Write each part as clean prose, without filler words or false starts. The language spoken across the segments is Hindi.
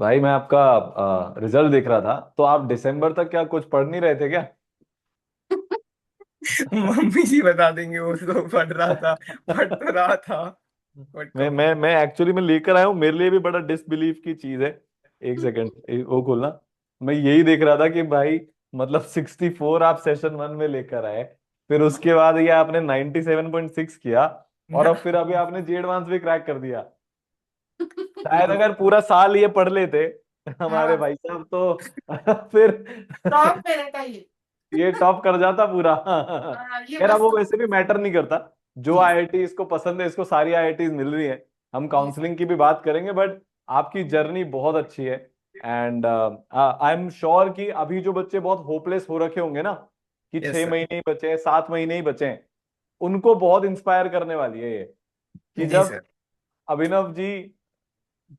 भाई मैं आपका रिजल्ट देख रहा था, तो आप दिसंबर तक क्या कुछ पढ़ नहीं रहे थे क्या? मम्मी जी बता देंगे, वो तो पढ़ रहा था, पढ़ तो रहा था। बट मैं एक्चुअली मैं लेकर आया हूँ, मेरे लिए भी बड़ा डिसबिलीफ की चीज है। एक सेकंड, वो खोलना। मैं यही देख रहा था कि भाई मतलब 64 आप सेशन वन में लेकर आए, फिर उसके बाद ये आपने 97.6 किया, और अब फिर अभी आपने जी एडवांस भी क्रैक कर दिया। शायद अगर पूरा साल ये पढ़ लेते हमारे हाँ, भाई साहब तो फिर टॉप पे रहता है ये। ये टॉप कर जाता पूरा। हाँ, ये खैर अब बस वो तो। वैसे भी मैटर नहीं करता। जो जी आईआईटी इसको पसंद है, इसको सारी आईआईटीज मिल रही है। हम जी काउंसलिंग की भी बात करेंगे, बट आपकी जर्नी बहुत अच्छी है। एंड आई एम श्योर कि अभी जो बच्चे बहुत होपलेस हो रखे होंगे ना, कि यस छह सर। महीने ही बचे हैं, 7 महीने ही बचे हैं, उनको बहुत इंस्पायर करने वाली है ये। कि जी जब सर। अभिनव जी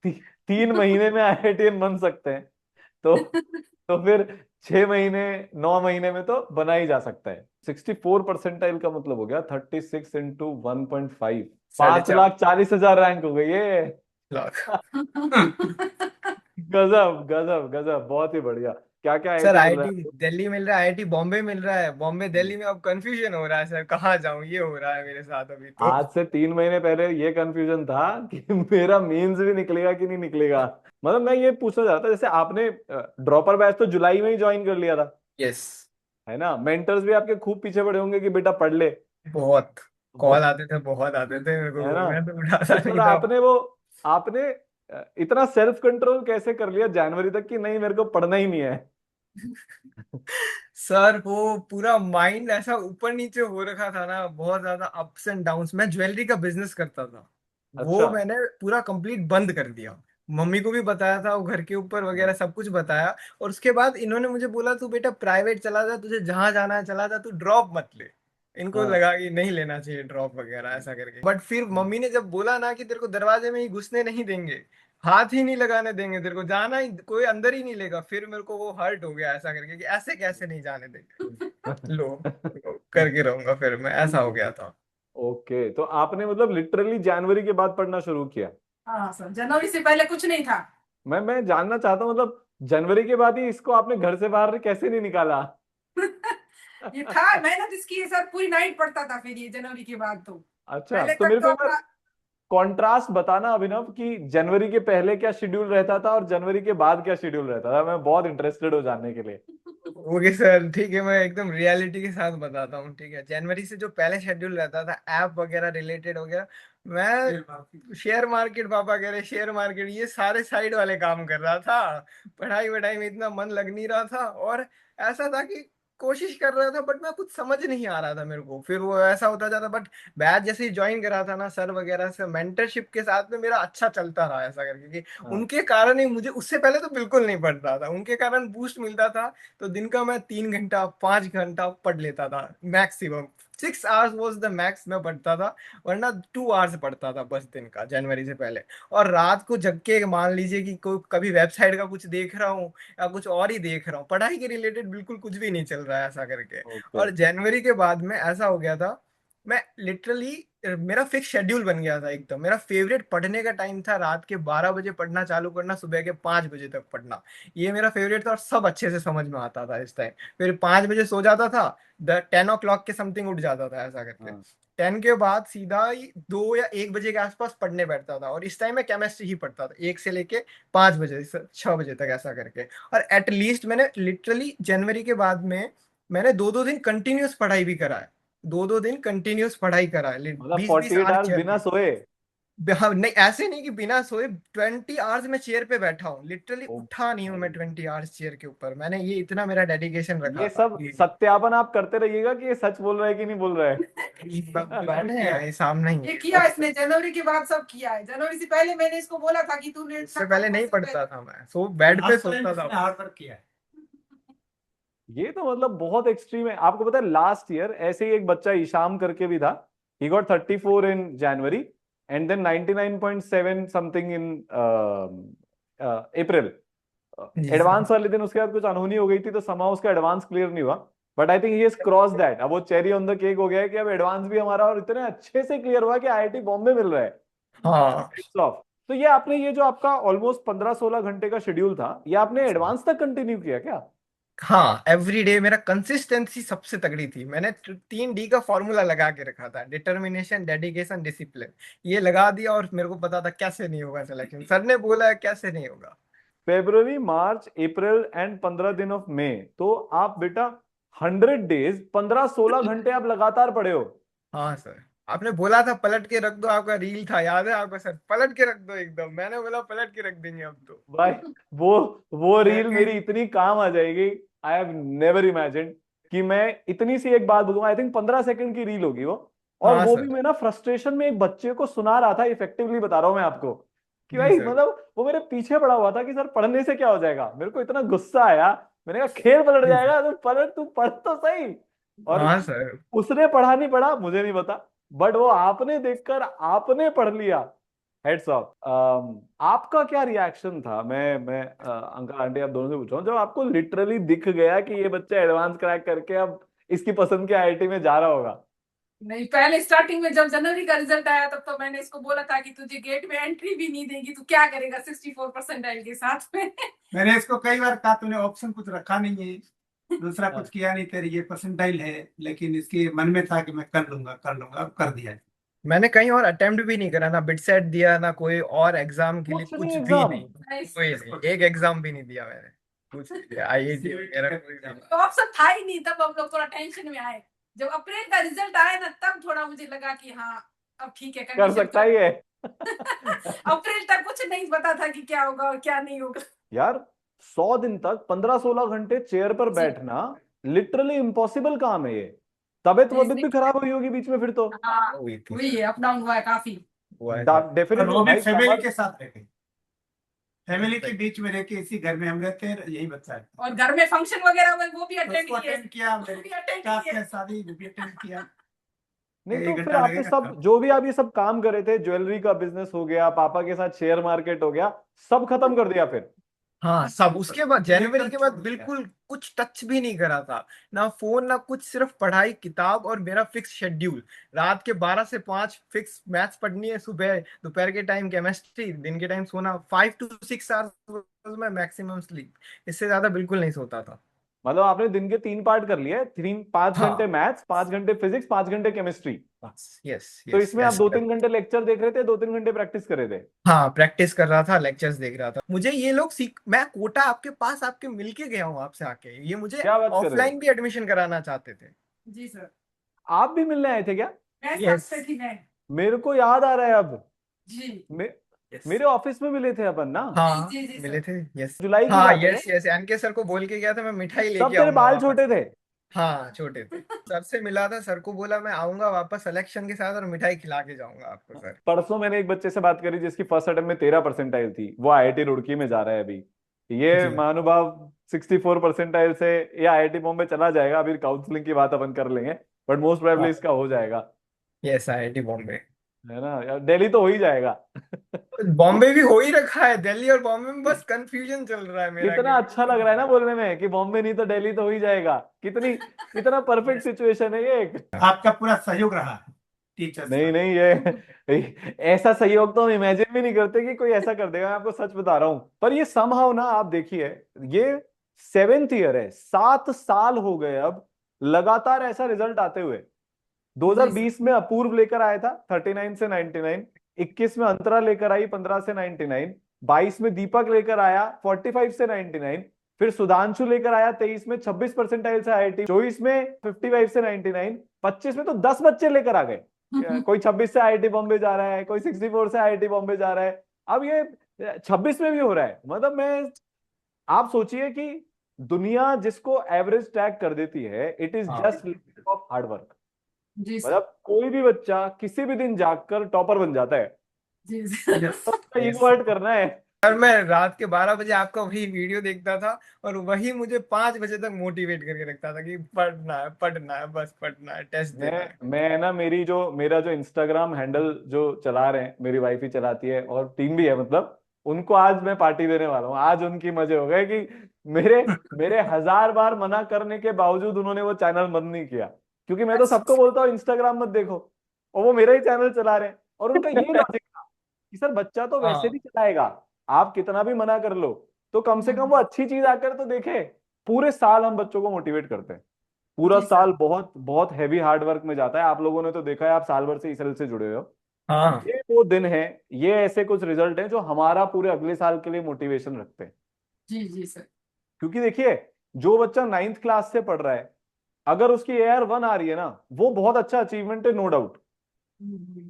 ती, 3 महीने में आईआईटीएन बन सकते हैं, तो फिर 6 महीने, 9 महीने में तो बना ही जा सकता है। 64 परसेंटाइल का मतलब हो गया 36 इंटू 1.5, साढ़े पांच चार लाख चालीस हजार रैंक हो गई ये। लाख गजब गजब गजब, बहुत ही बढ़िया। क्या क्या सर आईआईटी मिल रहा है आईआईटी आपको? दिल्ली मिल रहा है, आईआईटी बॉम्बे मिल रहा है, बॉम्बे हम्म। दिल्ली में अब कंफ्यूजन हो रहा है सर, कहाँ जाऊं, ये हो रहा है मेरे साथ अभी तो। आज से 3 महीने पहले ये कंफ्यूजन था कि मेरा मेंस भी निकलेगा कि नहीं निकलेगा। मतलब मैं ये पूछना चाहता था, जैसे आपने ड्रॉपर बैच तो जुलाई में ही ज्वाइन कर लिया था, यस। है ना? मेंटर्स भी आपके खूब पीछे पड़े होंगे कि बेटा पढ़ ले। बहुत कॉल वो- आते थे, बहुत आते थे मेरे है को, ना? मैं तो तो उठाता फिर नहीं था। आपने इतना सेल्फ कंट्रोल कैसे कर लिया जनवरी तक कि नहीं मेरे को पढ़ना ही नहीं है? सर वो पूरा माइंड ऐसा ऊपर नीचे हो रखा था ना, बहुत ज्यादा अप्स एंड डाउन्स। मैं ज्वेलरी का बिजनेस करता था, वो अच्छा। मैंने पूरा कंप्लीट बंद कर दिया। मम्मी को भी बताया था, वो घर के ऊपर वगैरह सब कुछ बताया। और उसके बाद इन्होंने मुझे बोला, तू बेटा प्राइवेट चला जा, तुझे जहां जाना है चला जा, तू ड्रॉप मत ले। इनको हाँ। लगा कि नहीं लेना चाहिए ड्रॉप वगैरह ऐसा करके। बट फिर मम्मी ने जब बोला ना कि तेरे को दरवाजे में ही घुसने नहीं देंगे, हाथ ही नहीं लगाने देंगे, तेरे को जाना ही कोई अंदर ही नहीं लेगा, फिर मेरे को वो हर्ट हो गया ऐसा करके कि ऐसे कैसे नहीं जाने देंगे। लो, करके रहूंगा फिर मैं, ऐसा हो गया था। ओके, तो आपने मतलब लिटरली जनवरी के बाद पढ़ना शुरू किया? हाँ सर, जनवरी से पहले कुछ नहीं था। मैं जानना चाहता हूँ, मतलब जनवरी के बाद ही इसको आपने घर से बाहर कैसे नहीं निकाला? ये था, मेहनत इसकी है सर, पूरी नाइट पढ़ता था फिर ये जनवरी के बाद तो। अच्छा, पहले तो तक मेरे तो को एक बार अपना। कॉन्ट्रास्ट बताना अभिनव, कि जनवरी के पहले क्या शेड्यूल रहता था और जनवरी के बाद क्या शेड्यूल रहता था। मैं बहुत इंटरेस्टेड हो जानने के लिए। ओके सर, ठीक है, मैं एकदम रियलिटी के साथ बताता हूँ। ठीक है, जनवरी से जो पहले शेड्यूल रहता था ऐप वगैरह रिलेटेड हो गया, मैं शेयर मार्केट, पापा कह रहे शेयर मार्केट, ये सारे साइड वाले काम कर रहा था। पढ़ाई वढ़ाई में इतना मन लग नहीं रहा था, और ऐसा था कि कोशिश कर रहा था बट मैं कुछ समझ नहीं आ रहा था मेरे को। फिर वो ऐसा होता जाता, बट बैच जैसे ही ज्वाइन करा था ना सर वगैरह से, मेंटरशिप के साथ में मेरा अच्छा चलता रहा ऐसा करके कि हाँ। उनके कारण ही मुझे, उससे पहले तो बिल्कुल नहीं पढ़ रहा था, उनके कारण बूस्ट मिलता था। तो दिन का मैं 3 घंटा 5 घंटा पढ़ लेता था maximum. 6 hours was the max मैं पढ़ता था, वरना 2 आवर्स पढ़ता था बस दिन का जनवरी से पहले। और रात को जग के मान लीजिए कि कोई कभी वेबसाइट का कुछ देख रहा हूँ या कुछ और ही देख रहा हूँ, पढ़ाई के रिलेटेड बिल्कुल कुछ भी नहीं चल रहा है ऐसा करके। ओके। और जनवरी के बाद में ऐसा हो गया था, मैं लिटरली, मेरा फिक्स शेड्यूल बन गया था एकदम। मेरा फेवरेट पढ़ने का टाइम था रात के 12 बजे पढ़ना चालू करना, सुबह के 5 बजे तक पढ़ना। ये मेरा फेवरेट था और सब अच्छे से समझ में आता था इस टाइम। फिर 5 बजे सो जाता था, 10 ओ क्लॉक के समथिंग उठ जाता था ऐसा करके। हाँ। 10 के बाद सीधा ही 2 या 1 बजे के आसपास पढ़ने बैठता था, और इस टाइम मैं केमिस्ट्री ही पढ़ता था 1 से लेके 5 बजे 6 बजे तक ऐसा करके। और एटलीस्ट मैंने लिटरली जनवरी के बाद में मैंने 2-2 दिन कंटिन्यूस पढ़ाई भी करा है। 2-2 दिन कंटिन्यूस पढ़ाई करा है, मतलब 20-20 आवर्स 48 आवर्स चेयर बिना पे। सोए? हाँ, नहीं ऐसे नहीं कि बिना सोए, 20 आवर्स में चेयर पे बैठा हूँ, लिटरली ओ उठा नहीं हूँ मैं भाई, 20 आवर्स चेयर के ऊपर। मैंने ये इतना मेरा डेडिकेशन रखा ये था सब सत्यापन आप करते रहिएगा कि ये सच बोल रहा है कि नहीं बोल रहा बैठे है। हैं सामने ही। ये किया इसने जनवरी के बाद, सब किया है। जनवरी से पहले मैंने इसको बोला था कि तू लेट, इससे पहले नहीं पढ़ता था मैं, सो बेड पे सोता था। हार्ड वर्क किया है। ये तो मतलब बहुत एक्सट्रीम है। आपको पता है लास्ट ईयर ऐसे ही एक बच्चा ईशाम करके भी था। He got 34 in January, and then 99.7 something in April. जी सर। एडवांस वाले दिन उसके बाद कुछ अनहोनी हो गई थी, तो समा उसका एडवांस क्लियर नहीं हुआ। But I think he has cross that. अब वो चेरी ऑन द केक हो गया है कि अब एडवांस भी हमारा और इतने अच्छे से क्लियर हुआ कि आईआईटी बॉम्बे मिल रहा है। हाँ, Hats off. तो ये आपने, ये जो आपका ऑलमोस्ट 15-16 घंटे का शेड्यूल था, ये आपने एडवांस तक कंटिन्यू किया क्या? हाँ, एवरी डे मेरा कंसिस्टेंसी सबसे तगड़ी थी। मैंने 3D का फॉर्मूला लगा के रखा था, डिटर्मिनेशन, डेडिकेशन, डिसिप्लिन। ये लगा दिया और मेरे को पता था कैसे नहीं होगा सिलेक्शन। सर ने बोला है कैसे नहीं होगा। फेब्रुवरी, मार्च, अप्रैल एंड 15 दिन ऑफ मई, तो आप बेटा 100 डेज, 15-16 घंटे आप लगातार पढ़े हो। हाँ सर, आपने बोला था पलट के रख दो, आपका रील था याद है आपको सर, पलट के रख दो एकदम। मैंने बोला पलट के रख देंगे अब तो। भाई वो वो रील लेकिन मेरी इतनी काम आ जाएगी, आई हैव नेवर इमेजिन्ड कि मैं इतनी सी एक बात बोलूंगा, आई थिंक 15 सेकंड की रील होगी वो, और हाँ वो भी सर। मैं ना फ्रस्ट्रेशन में एक बच्चे को सुना रहा था, इफेक्टिवली बता रहा हूं मैं आपको, कि जी भाई सर। मतलब वो मेरे पीछे पड़ा हुआ था कि सर पढ़ने से क्या हो जाएगा। मेरे को इतना गुस्सा आया, मैंने कहा खेल पलट जी सर। जाएगा तो पलट, तू पढ़ तो सही। और हाँ सर। उसने पढ़ा नहीं पढ़ा मुझे नहीं पता, बट वो आपने देखकर आपने पढ़ लिया, हेड्स ऑफ। आपका क्या रिएक्शन था? मैं अंकल आंटी आप दोनों से पूछ रहा हूँ, जब आपको लिटरली दिख गया कि ये बच्चा एडवांस क्रैक करके अब इसकी पसंद के आईआईटी में जा रहा होगा। नहीं, पहले स्टार्टिंग में जब जनवरी का रिजल्ट आया तब तो मैंने इसको बोला था कि तुझे गेट में एंट्री भी नहीं देगी, तू क्या करेगा 64 परसेंटाइल के साथ में। मैंने इसको कई बार कहा तूने ऑप्शन कुछ रखा नहीं है, दूसरा हाँ। कुछ किया नहीं, तेरी ये परसेंटाइल है। लेकिन इसके मन में था कि मैं कर लूंगा कर लूंगा, अब कर दिया है। मैंने कहीं और अटेम्प्ट भी नहीं करा, ना बिट सेट दिया, ना कोई और एग्जाम के लिए, कुछ नहीं कुछ भी एग्जाम। नहीं। कोई नहीं, एक एग्जाम भी नहीं दिया मैंने, कुछ नहीं दिया। आईआईटी वगैरह कोई भी नहीं। तो ऑप्शन था ही नहीं, तब हम लोग थोड़ा टेंशन में आए। जब अप्रैल का रिजल्ट आया ना तब थोड़ा मुझे लगा कि हाँ अब ठीक है, कर कंडीशन सकता ही है। अप्रैल तक कुछ नहीं पता था कि क्या होगा और क्या नहीं होगा। यार 100 दिन तक 15-16 घंटे चेयर पर जी बैठना लिटरली इम्पॉसिबल काम है ये। तबीयत जी वबीयत भी खराब हुई होगी बीच में फिर तो। हाँ, हुई थी वही सर। है, अप डाउन हुआ है काफी। हुआ है सर। और डेफिनेटली वो भी भाई फैमिली समर। के साथ रह गए, फैमिली के बीच में रह के इसी घर में हम रहते हैं, यही बच्चा है। और घर में फंक्शन वगैरह में वो भी अटेंड उसको किए। अटेंड किया, वो मेरे भी अटेंड कास्ट किए। में शादी वो भी अटेंड किया। नहीं तो एक फिर घंटा आपने लगेगा सब सब। जो भी आप ये सब काम करे थे, ज्वेलरी का बिजनेस हो गया, पापा के साथ शेयर मार्केट हो गया, सब खत्म कर दिया फिर? हाँ सब, उसके बाद जनवरी एकदम के बाद छोड़ दिया। बिल्कुल कुछ टच भी नहीं करा था। ना फोन ना कुछ, सिर्फ पढ़ाई, किताब और मेरा फिक्स शेड्यूल। रात के 12 से 5 फिक्स मैथ्स पढ़नी है, सुबह दोपहर के टाइम केमिस्ट्री, दिन के टाइम सोना। 5 to 6 आवर्स में मैक्सिमम स्लीप, इससे ज्यादा बिल्कुल नहीं सोता था। मतलब आपने दिन के 3 पार्ट कर लिए, 5 घंटे हाँ। मैथ्स, 5 घंटे फिजिक्स, 5 घंटे केमिस्ट्री। यस तो यस इसमें आप ऐसे। 2-3 घंटे लेक्चर देख रहे थे, 2-3 घंटे प्रैक्टिस कर रहे थे। हाँ, प्रैक्टिस कर रहा था, लेक्चर्स देख रहा था। मुझे ये लोग सीख, मैं कोटा आपके पास आपके मिलके गया हूँ आपसे आके, ये मुझे क्या बात कर रहे हो? ऑफलाइन भी एडमिशन कराना चाहते थे। जी सर। आप भी मिलने आए थे क्या? मैं यस। सबसे थी मैं। मेरे को याद आ रहा है अब। जी मे, यस। मेरे ऑफिस में मिले थे अपन ना, हाँ जी जी मिले सर। थे। यस। जुलाई की हाँ बात है। यस यस, एनके सर को बोल के गया था मैं मिठाई तब लेके तेरे आऊंगा बाल वापस। छोटे थे। हाँ छोटे थे। सर से मिला था, सर को बोला मैं आऊंगा वापस सिलेक्शन के साथ और मिठाई खिला के जाऊंगा आपको सर। परसों मैंने एक बच्चे से बात करी जिसकी फर्स्ट अटेम्प्ट में 13 परसेंटाइल थी, वो आईआईटी रुड़की में जा रहा है अभी। ये जी। महानुभाव 64 परसेंटाइल से ये आईआईटी बॉम्बे चला जाएगा, अभी काउंसलिंग की बात अपन कर लेंगे, बट मोस्ट प्रोबेबली हाँ। इसका हो जाएगा। Yes, IIT Bombay. है ना यार, दिल्ली तो हो ही जाएगा। बॉम्बे भी हो ही रखा है, दिल्ली और बॉम्बे में बस कंफ्यूजन चल रहा है मेरा कि कितना अच्छा लग रहा है ना बोलने में कि बॉम्बे नहीं तो दिल्ली तो हो ही जाएगा। कितनी, कितना परफेक्ट सिचुएशन है ये एक। आपका पूरा सहयोग रहा है टीचर्स नहीं का। नहीं, ये ऐसा सहयोग तो हम इमेजिन भी नहीं करते कि कोई ऐसा कर देगा, मैं आपको सच बता रहा हूं। पर ये समहाउ ना, आप देखिए, ये 7th ईयर है, 7 साल हो गए अब लगातार ऐसा रिजल्ट आते हुए। जी सर। 2020 में अपूर्व लेकर आया था 39 से 99, 21 में अंतरा लेकर आई 15 से 99, 22 में दीपक लेकर आया 45 से 99, फिर सुधांशु लेकर आया 23 में 26 परसेंटाइल से आईआईटी, 24 में 55 से 99, 25 में तो 10 बच्चे लेकर आ गए। कोई 26 से आईआईटी बॉम्बे जा रहा है, कोई 64 से आईआईटी बॉम्बे जा रहा है, अब ये 26 में भी हो रहा है। मतलब मैं, आप सोचिए कि दुनिया जिसको एवरेज टैग कर देती है, इट इज हाँ। Just of hard work. जी सर। मतलब कोई भी बच्चा किसी भी दिन जागकर टॉपर बन जाता है, जी सर। यस। तो यस। ईगो हर्ट करना है। सर मैं रात के 12 बजे आपका वही वीडियो देखता था, और वही मुझे 5 बजे तक मोटिवेट करके रखता था कि पढ़ना है, बस पढ़ना है, टेस्ट मैं देना है। मैं ना, मेरा जो इंस्टाग्राम हैंडल जो चला रहे हैं, मेरी वाइफ ही चलाती है और टीम भी है, मतलब उनको आज मैं पार्टी देने वाला हूँ। आज उनकी मजे हो गए कि मेरे मेरे 1000 बार मना करने के बावजूद उन्होंने वो चैनल बंद नहीं किया, क्योंकि मैं तो सबको बोलता हूँ इंस्टाग्राम मत देखो, और वो मेरा ही चैनल चला रहे हैं, और उनका यही लॉजिक था कि सर बच्चा तो वैसे हाँ भी चलाएगा, आप कितना भी मना कर लो, तो कम से कम वो अच्छी चीज आकर तो देखे। पूरे साल हम बच्चों को मोटिवेट करते हैं, पूरा जी साल सर। बहुत बहुत हैवी हार्ड वर्क में जाता है। आप लोगों ने तो देखा है, आप साल भर से इसएल से जुड़े हुए हो। हाँ ये वो दिन है, ये ऐसे कुछ रिजल्ट हैं जो हमारा पूरे अगले साल के लिए मोटिवेशन रखते हैं। जी जी सर। क्योंकि देखिए, जो बच्चा 9th क्लास से पढ़ रहा है, अगर उसकी AR1 आ रही है ना, वो बहुत अच्छा अचीवमेंट है, नो डाउट।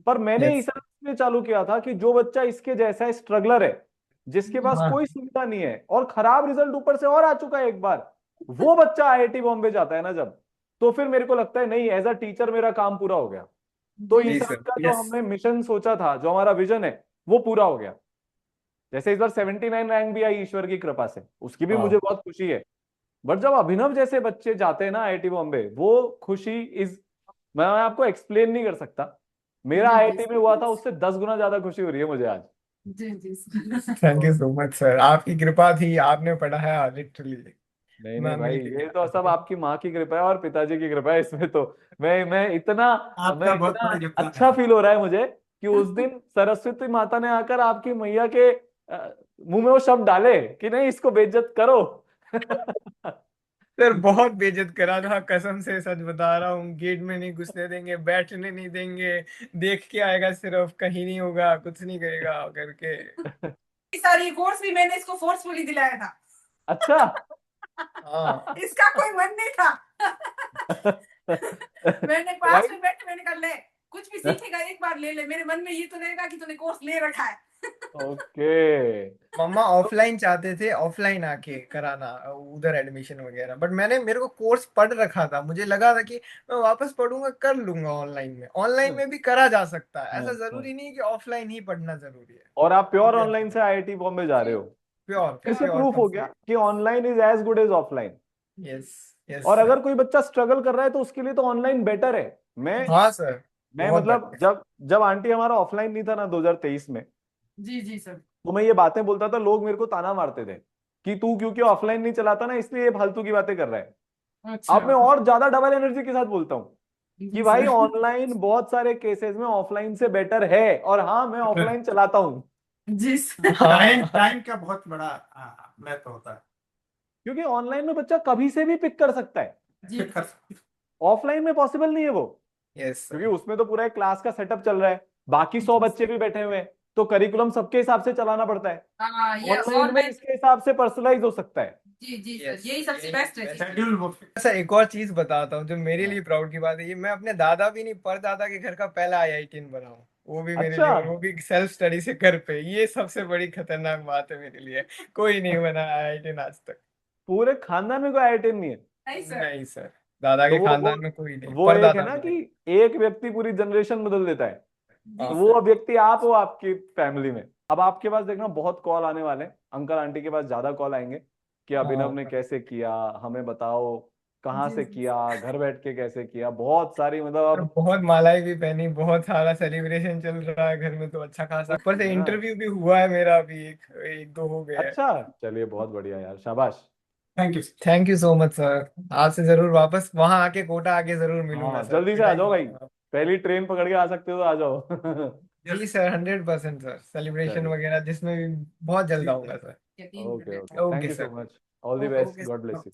पर मैंने यस इस इसलिए चालू किया था कि जो बच्चा इसके जैसा स्ट्रगलर है, जिसके पास हाँ कोई सुविधा नहीं है और खराब रिजल्ट ऊपर से और आ चुका है एक बार, वो बच्चा IIT बॉम्बे जाता है ना जब, तो फिर मेरे को लगता है नहीं, एज अ टीचर मेरा काम पूरा हो गया। तो जी इस जी साल सर का जो यस हमने मिशन सोचा था, जो हमारा विजन है, वो पूरा हो गया। जैसे इस बार 79 रैंक भी आई ईश्वर की कृपा से, उसकी भी मुझे हाँ बहुत खुशी है। बट जब अभिनव जैसे बच्चे जाते हैं ना IIT बॉम्बे, वो खुशी इज, मैं आपको एक्सप्लेन नहीं कर सकता। मेरा जी जी IIT में हुआ था, सर। उससे 10 गुना ज्यादा खुशी हो रही है मुझे आज। जी जी sir. Thank you so much sir, आपकी कृपा थी, आपने पढ़ाया लिटरली। नहीं नहीं मैं भाई, मिल ये तो सब गया। आपकी माँ की कृपा है और पिताजी की कृपा है इसमें तो। मैं इतना मैं आपका बहुत इतना बड़ा योगदान अच्छा है। फील हो रहा है मुझे कि उस दिन सरस्वती माता ने आकर आपकी मैया के मुंह में वो शब्द डाले कि नहीं, इसको बेइज्जत करो। सर बहुत बेइज्जत करा था, कसम से सच बता रहा हूँ, गेट में नहीं घुसने देंगे, बैठने नहीं देंगे, देख के आएगा सिर्फ, कहीं नहीं होगा, कुछ नहीं करेगा करके। सर ये कोर्स भी मैंने इसको फोर्सफुली दिलाया था। अच्छा। हाँ इसका कोई मन नहीं था। मैंने भाई, क्लास में बैठ के मैंने कहा ले, कुछ भी सीखेगा एक बार ले ले, मेरे मन में ये तो नहीं कहा कि तूने कोर्स ले रखा है। ओके। मम्मा ऑफलाइन चाहते थे, ऑफलाइन आके कराना उधर एडमिशन वगैरह, बट मेरे को कोर्स पढ़ रखा था, मुझे लगा था कि मैं वापस पढ़ूंगा, कर लूंगा ऑनलाइन में, ऑनलाइन में भी करा जा सकता है, ऐसा जरूरी नहीं कि ऑफलाइन ही पढ़ना जरूरी है। और आप प्योर मुझे ऑनलाइन से IIT बॉम्बे जा रहे जी। हो, प्योर फिर से प्योर प्रूफ हो गया कंप्लीट। कि online is as good as offline. Yes yes और सर। अगर कोई बच्चा स्ट्रगल कर रहा है तो उसके लिए तो ऑनलाइन बेटर है। हाँ सर मैं बहुत मतलब, बेटर। जब जब आंटी हमारा ऑफलाइन नहीं था ना 2023 में, जी जी सर। तो मैं ये बातें बोलता था, लोग मेरे को ताना मारते थे कि तू क्योंकि ऑफलाइन नहीं चलाता ना, इसलिए ये फालतू की बातें कर रहा है। अब मैं अच्छा। और ज्यादा डबल एनर्जी के साथ बोलता हूँ कि जी भाई, सर। ऑनलाइन बहुत सारे केसेस में ऑफलाइन से बेटर है, और हाँ, मैं ऑफलाइन चलाता हूँ। जी सर। टाइम हाँ टाइम का बहुत बड़ा महत्व होता है। क्योंकि ऑनलाइन में बच्चा कभी से भी पिक कर सकता है, जी ऑफलाइन में पॉसिबल नहीं है वो। यस क्योंकि सर। उसमें तो पूरा एक क्लास का सेटअप चल रहा है, बाकी 100 जी बच्चे भी बैठे हुए हैं, तो करिकुलम सबके हिसाब से चलाना पड़ता है। हाँ ये ऑनलाइन और में मैं। इसके हिसाब से पर्सनलाइज हो सकता है। जी जी सर, यस यही सबसे बेस्ट है चीज। शेड्यूल वो अच्छा एक और चीज बताता हूँ जो मेरे हाँ। लिए प्राउड की बात है, ये मैं अपने दादा भी नहीं, परदादा के घर का पहला IIT बना हूँ, वो भी मेरे अच्छा, लिए, और वो भी सेल्फ स्टडी से घर पे, ये सबसे बड़ी खतरनाक बात है मेरे लिए, कोई नहीं बना IIT आज तक। पूरे खानदान में कोई IIT नहीं है? नहीं सर। नहीं सर, दादा तो के खानदान में कोई नहीं, वो एक है परदादा ना भी कि नहीं। एक व्यक्ति पूरी जनरेशन बदल देता है, जी तो हाँ वो सर। व्यक्ति आप हो आपकी फैमिली में। अब आपके पास देखना बहुत कॉल आने वाले हैं, अंकल आंटी के पास ज्यादा कॉल आएंगे कि अभिनव ने हाँ कैसे किया, हमें बताओ कहाँ जी से जी किया, घर बैठ के कैसे किया, बहुत सारी मतलब और अब बहुत मालाएं भी पहनी, बहुत सारा सेलिब्रेशन चल रहा है घर में, तो अच्छा खासा, ऊपर से है ना। इंटरव्यू भी हुआ है मेरा अभी, एक दो हो गया है। अच्छा, चलिए बहुत बढ़िया यार, शाबाश। Thank you. Thank you so much sir, आपसे जरूर वापस वहां आके, कोटा आके जरूर मिलूंगा हाँ, सर, जल्दी से आ पिटाई जाओ भाई, करूंगा। पहली ट्रेन पकड़ के आ सकते हो तो आ जाओ। जी सर 100% सर, सेलिब्रेशन चलिए, वगैरह जिसमें भी बहुत जल्द आऊंगा सर। यकीन कर ओके लेते ओके, हैं। Thank okay you so sir. Much, all the best, okay God bless you.